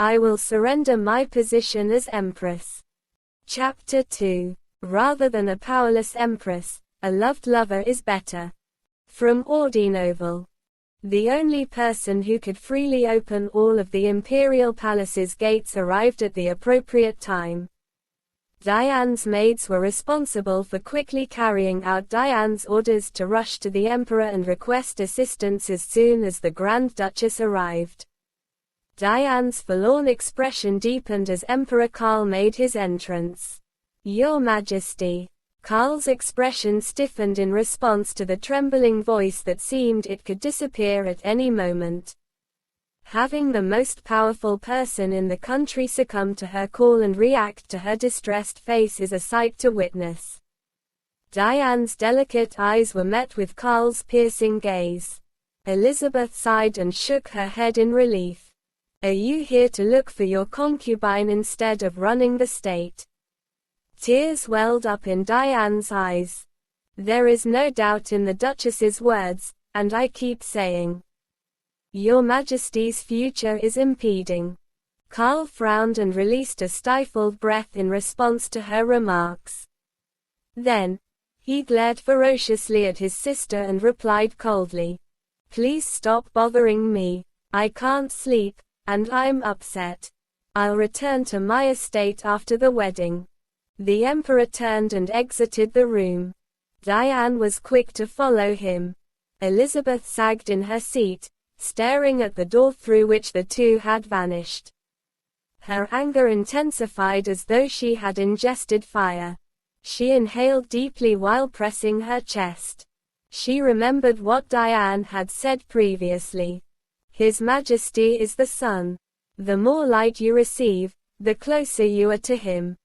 I will surrender my position as empress. Chapter 2. Rather than a powerless empress, a loved lover is better. From AudiNovel. The only person who could freely open all of the imperial palace's gates arrived at the appropriate time. Diane's maids were responsible for quickly carrying out Diane's orders to rush to the emperor and request assistance as soon as the Grand Duchess arrived. Diane's forlorn expression deepened as Emperor Karl made his entrance. "Your Majesty." Karl's expression stiffened in response to the trembling voice that seemed it could disappear at any moment. Having the most powerful person in the country succumb to her call and react to her distressed face is a sight to witness. Diane's delicate eyes were met with Karl's piercing gaze. Elizabeth sighed and shook her head in relief. "Are you here to look for your concubine instead of running the state?" Tears welled up in Diane's eyes. "There is no doubt in the Duchess's words, and I keep saying, Your Majesty's future is impeding." Karl frowned and released a stifled breath in response to her remarks. Then, he glared ferociously at his sister and replied coldly, "Please stop bothering me. I can't sleep, and I'm upset. I'll return to my estate after the wedding." The emperor turned and exited the room. Diane was quick to follow him. Elizabeth sagged in her seat, staring at the door through which the two had vanished. Her anger intensified as though she had ingested fire. She inhaled deeply while pressing her chest. She remembered what Diane had said previously. His Majesty is the sun. The more light you receive, the closer you are to him.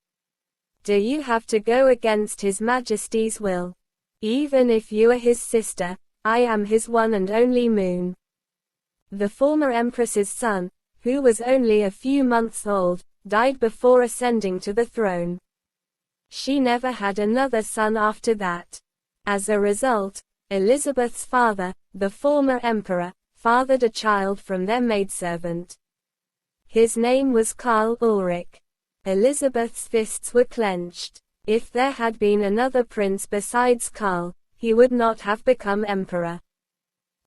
Do you have to go against His Majesty's will? Even if you are his sister, I am his one and only moon. The former empress's son, who was only a few months old, died before ascending to the throne. She never had another son after that. As a result, Elizabeth's father, the former emperor, fathered a child from their maidservant. His name was Karl Ulrich. Elizabeth's fists were clenched. If there had been another prince besides Karl, he would not have become emperor.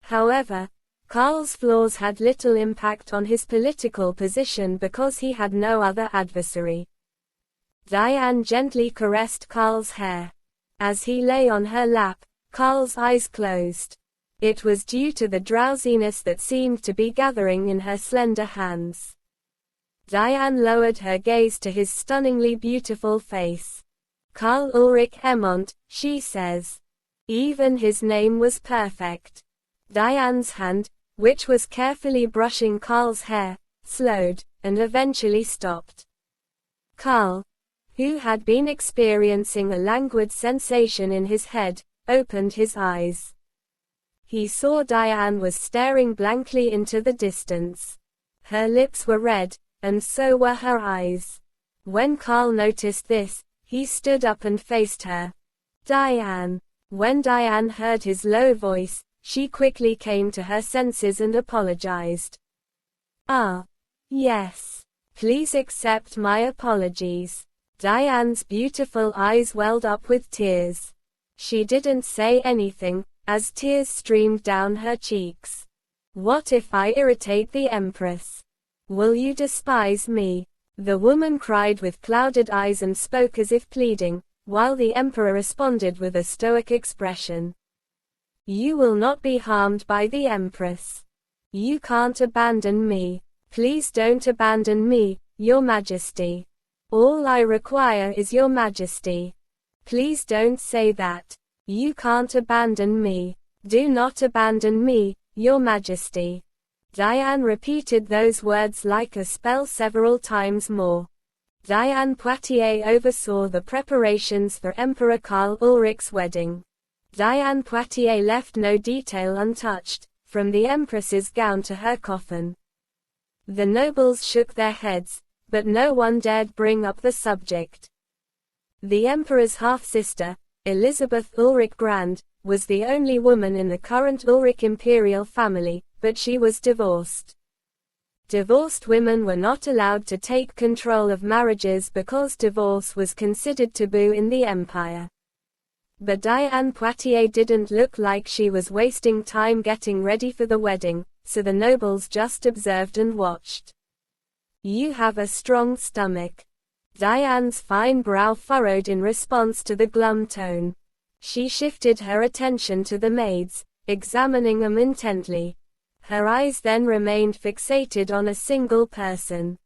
However, Karl's flaws had little impact on his political position because he had no other adversary. Diane gently caressed Karl's hair. As he lay on her lap, Karl's eyes closed. It was due to the drowsiness that seemed to be gathering in her slender hands. Diane lowered her gaze to his stunningly beautiful face. "Karl Ulrich Echmont," she says. Even his name was perfect. Diane's hand, which was carefully brushing Karl's hair, slowed, and eventually stopped. Karl, who had been experiencing a languid sensation in his head, opened his eyes. He saw Diane was staring blankly into the distance. Her lips were red, and so were her eyes. When Karl noticed this, he stood up and faced her. "Diane." When Diane heard his low voice, she quickly came to her senses and apologized. Yes. Please accept my apologies." Diane's beautiful eyes welled up with tears. She didn't say anything, as tears streamed down her cheeks. "What if I irritate the Empress? Will you despise me?" The woman cried with clouded eyes and spoke as if pleading, while the Emperor responded with a stoic expression. "You will not be harmed by the Empress. You can't abandon me. Please don't abandon me, Your Majesty. All I require is Your Majesty. Please don't say that. You can't abandon me. Do not abandon me, Your Majesty." Diane repeated those words like a spell several times more. Diane Poitiers oversaw the preparations for Emperor Karl Ulrich's wedding. Diane Poitiers left no detail untouched, from the Empress's gown to her coffin. The nobles shook their heads, but no one dared bring up the subject. The Emperor's half-sister, Elizabeth Ulrich Grand, was the only woman in the current Ulrich imperial family, but she was divorced. Divorced women were not allowed to take control of marriages because divorce was considered taboo in the empire. But Diane Poitiers didn't look like she was wasting time getting ready for the wedding, so the nobles just observed and watched. You have a strong stomach. Diane's fine brow furrowed in response to the glum tone. She shifted her attention to the maids, examining them intently. Her eyes then remained fixated on a single person.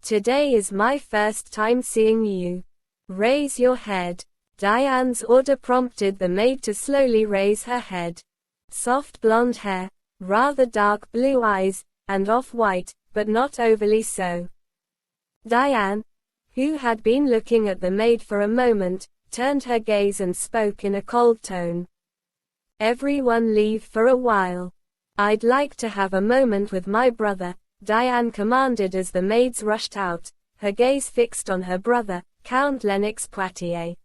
Today is my first time seeing you. Raise your head. Diane's order prompted the maid to slowly raise her head. Soft blonde hair, rather dark blue eyes, and off-white, but not overly so. Diane, who had been looking at the maid for a moment, turned her gaze and spoke in a cold tone. Everyone leave for a while. I'd like to have a moment with my brother, Diane commanded as the maids rushed out, her gaze fixed on her brother, Count Lennox Poitiers.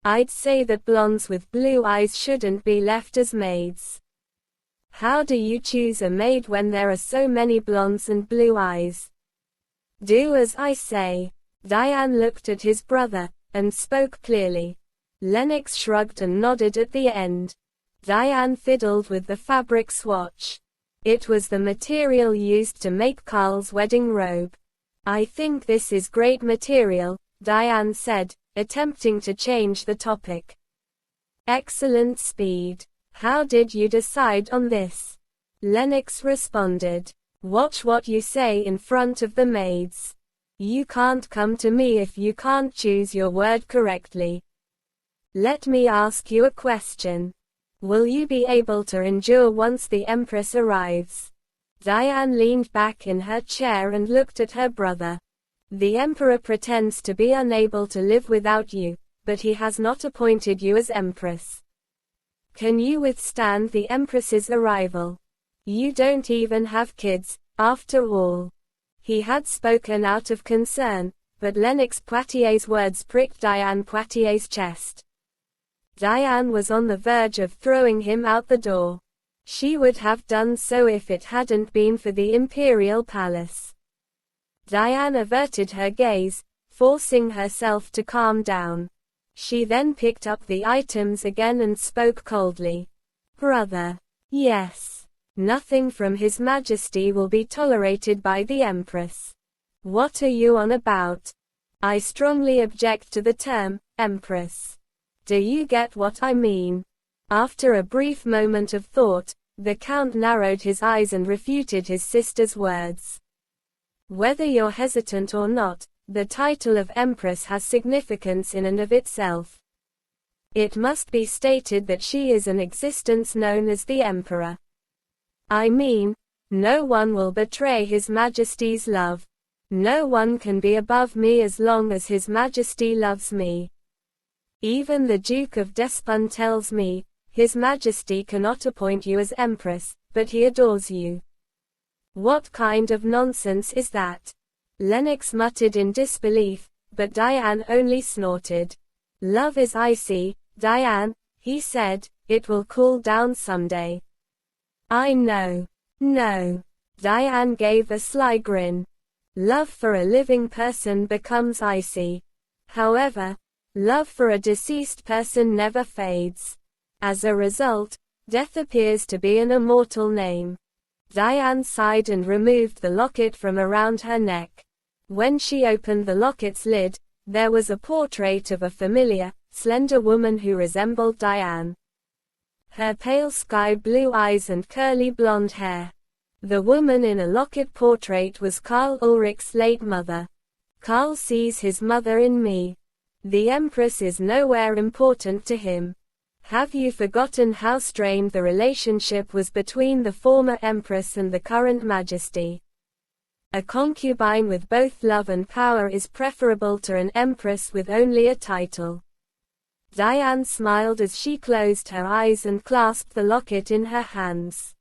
I'd say that blondes with blue eyes shouldn't be left as maids. How do you choose a maid when there are so many blondes and blue eyes? Do as I say. Diane looked at his brother, and spoke clearly. Lennox shrugged and nodded at the end. Diane fiddled with the fabric swatch. It was the material used to make Karl's wedding robe. I think this is great material, Diane said, attempting to change the topic. Excellent speed. How did you decide on this? Lennox responded. Watch what you say in front of the maids. You can't come to me if you can't choose your word correctly. Let me ask you a question. Will you be able to endure once the Empress arrives? Diane leaned back in her chair and looked at her brother. The Emperor pretends to be unable to live without you, but he has not appointed you as Empress. Can you withstand the Empress's arrival? You don't even have kids, after all. He had spoken out of concern, but Lennox Poitiers' words pricked Diane Poitiers' chest. Diane was on the verge of throwing him out the door. She would have done so if it hadn't been for the imperial palace. Diane averted her gaze, forcing herself to calm down. She then picked up the items again and spoke coldly. Brother. Yes. Nothing from His Majesty will be tolerated by the Empress. What are you on about? I strongly object to the term, Empress. Do you get what I mean? After a brief moment of thought, the Count narrowed his eyes and refuted his sister's words. Whether you're hesitant or not, the title of Empress has significance in and of itself. It must be stated that she is an existence known as the Emperor. I mean, no one will betray His Majesty's love. No one can be above me as long as His Majesty loves me. Even the Duke of Despun tells me, His Majesty cannot appoint you as Empress, but he adores you. What kind of nonsense is that? Lennox muttered in disbelief, but Diane only snorted. Love is icy, Diane, he said, it will cool down someday. I know. No. Diane gave a sly grin. Love for a living person becomes icy. However, love for a deceased person never fades. As a result, death appears to be an immortal name. Diane sighed and removed the locket from around her neck. When she opened the locket's lid, there was a portrait of a familiar, slender woman who resembled Diane. Her pale sky blue eyes and curly blonde hair. The woman in a locket portrait was Karl Ulrich's late mother. Karl sees his mother in me. The Empress is nowhere important to him. Have you forgotten how strained the relationship was between the former Empress and the current Majesty? A concubine with both love and power is preferable to an Empress with only a title. Diane smiled as she closed her eyes and clasped the locket in her hands.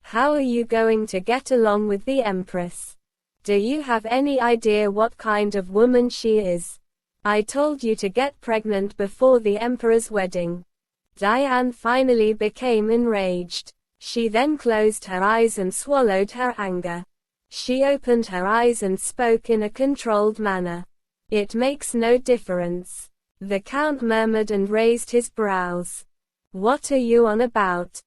How are you going to get along with the Empress? Do you have any idea what kind of woman she is? I told you to get pregnant before the Emperor's wedding. Diane finally became enraged. She then closed her eyes and swallowed her anger. She opened her eyes and spoke in a controlled manner. It makes no difference. The Count murmured and raised his brows. What are you on about?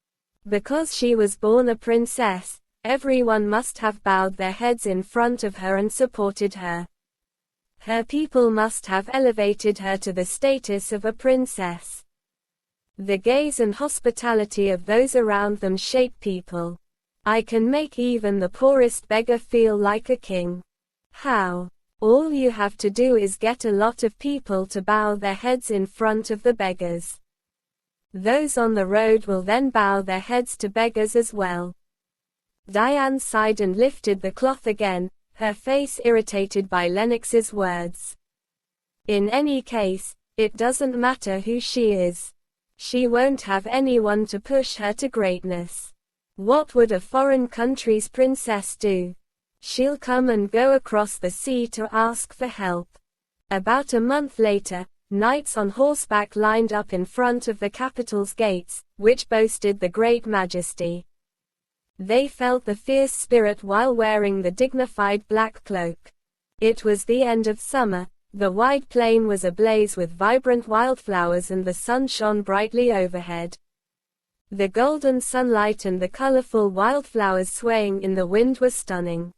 Because she was born a princess, everyone must have bowed their heads in front of her and supported her. Her people must have elevated her to the status of a princess. The gaze and hospitality of those around them shape people. I can make even the poorest beggar feel like a king. How? All you have to do is get a lot of people to bow their heads in front of the beggars. Those on the road will then bow their heads to beggars as well. Diane sighed and lifted the cloth again, her face irritated by Lennox's words. In any case, it doesn't matter who she is. She won't have anyone to push her to greatness. What would a foreign country's princess do? She'll come and go across the sea to ask for help. About a month later, knights on horseback lined up in front of the capital's gates, which boasted the great majesty. They felt the fierce spirit while wearing the dignified black cloak. It was the end of summer, the wide plain was ablaze with vibrant wildflowers and the sun shone brightly overhead. The golden sunlight and the colorful wildflowers swaying in the wind were stunning.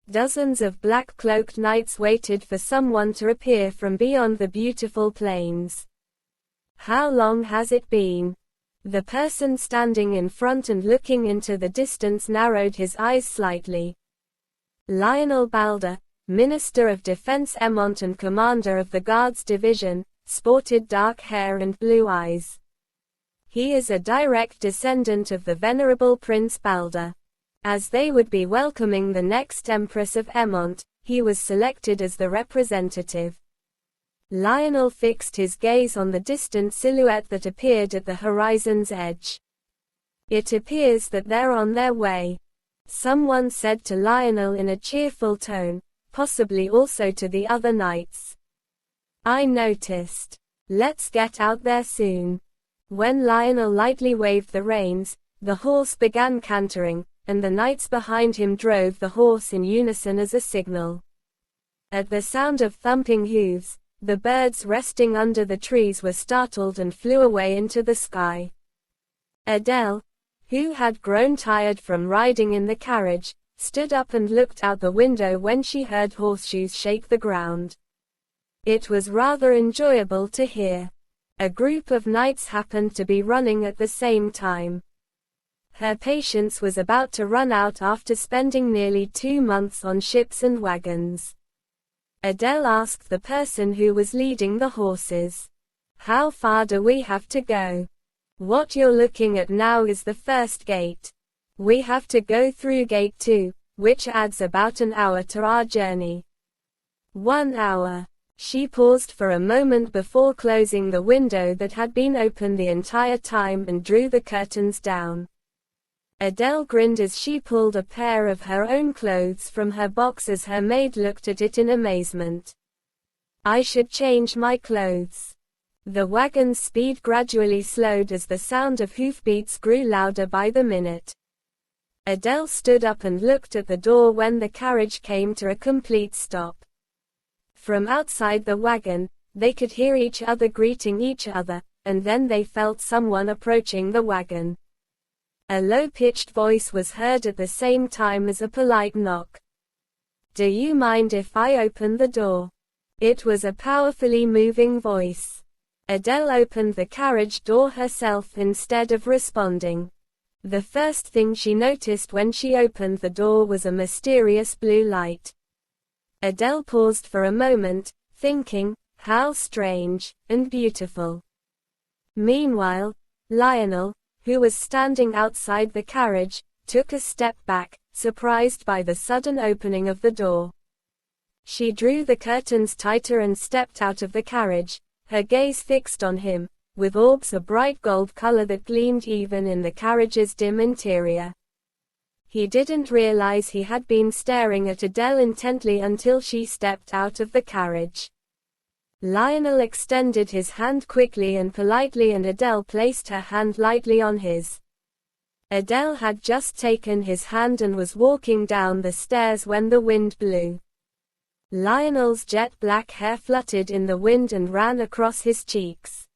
Dozens of black-cloaked knights waited for someone to appear from beyond the beautiful plains. How long has it been? The person standing in front and looking into the distance narrowed his eyes slightly. Lionel Balder, Minister of Defense Echmont and commander of the Guards Division, sported dark hair and blue eyes. He is a direct descendant of the venerable Prince Balder. As they would be welcoming the next Empress of Echmont, he was selected as the representative. Lionel fixed his gaze on the distant silhouette that appeared at the horizon's edge. It appears that they're on their way. Someone said to Lionel in a cheerful tone, possibly also to the other knights. I noticed. Let's get out there soon. When Lionel lightly waved the reins, the horse began cantering, and the knights behind him drove the horse in unison as a signal. At the sound of thumping hooves, the birds resting under the trees were startled and flew away into the sky. Adele, who had grown tired from riding in the carriage, stood up and looked out the window when she heard horseshoes shake the ground. It was rather enjoyable to hear. A group of knights happened to be running at the same time. Her patience was about to run out after spending nearly 2 months on ships and wagons. Adele asked the person who was leading the horses. How far do we have to go? What you're looking at now is the first gate. We have to go through gate 2, which adds about an hour to our journey. 1 hour. She paused for a moment before closing the window that had been open the entire time and drew the curtains down. Adele grinned as she pulled a pair of her own clothes from her box as her maid looked at it in amazement. I should change my clothes. The wagon's speed gradually slowed as the sound of hoofbeats grew louder by the minute. Adele stood up and looked at the door when the carriage came to a complete stop. From outside the wagon, they could hear each other greeting each other, and then they felt someone approaching the wagon. A low-pitched voice was heard at the same time as a polite knock. Do you mind if I open the door? It was a powerfully moving voice. Adele opened the carriage door herself instead of responding. The first thing she noticed when she opened the door was a mysterious blue light. Adele paused for a moment, thinking, how strange, and beautiful. Meanwhile, Lionel, who was standing outside the carriage, took a step back, surprised by the sudden opening of the door. She drew the curtains tighter and stepped out of the carriage, her gaze fixed on him, with orbs of bright gold color that gleamed even in the carriage's dim interior. He didn't realize he had been staring at Adele intently until she stepped out of the carriage. Lionel extended his hand quickly and politely and Adele placed her hand lightly on his. Adele had just taken his hand and was walking down the stairs when the wind blew. Lionel's jet black hair fluttered in the wind and ran across his cheeks.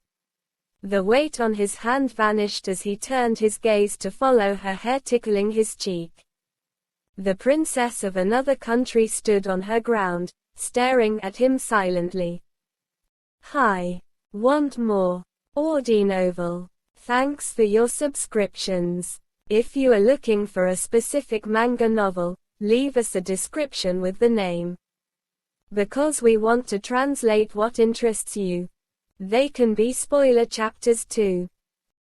The weight on his hand vanished as he turned his gaze to follow her hair tickling his cheek. The princess of another country stood on her ground, staring at him silently. Hi. Want more? AudiNovel. Thanks for your subscriptions. If you are looking for a specific manga novel, leave us a description with the name. Because we want to translate what interests you. They can be spoiler chapters too.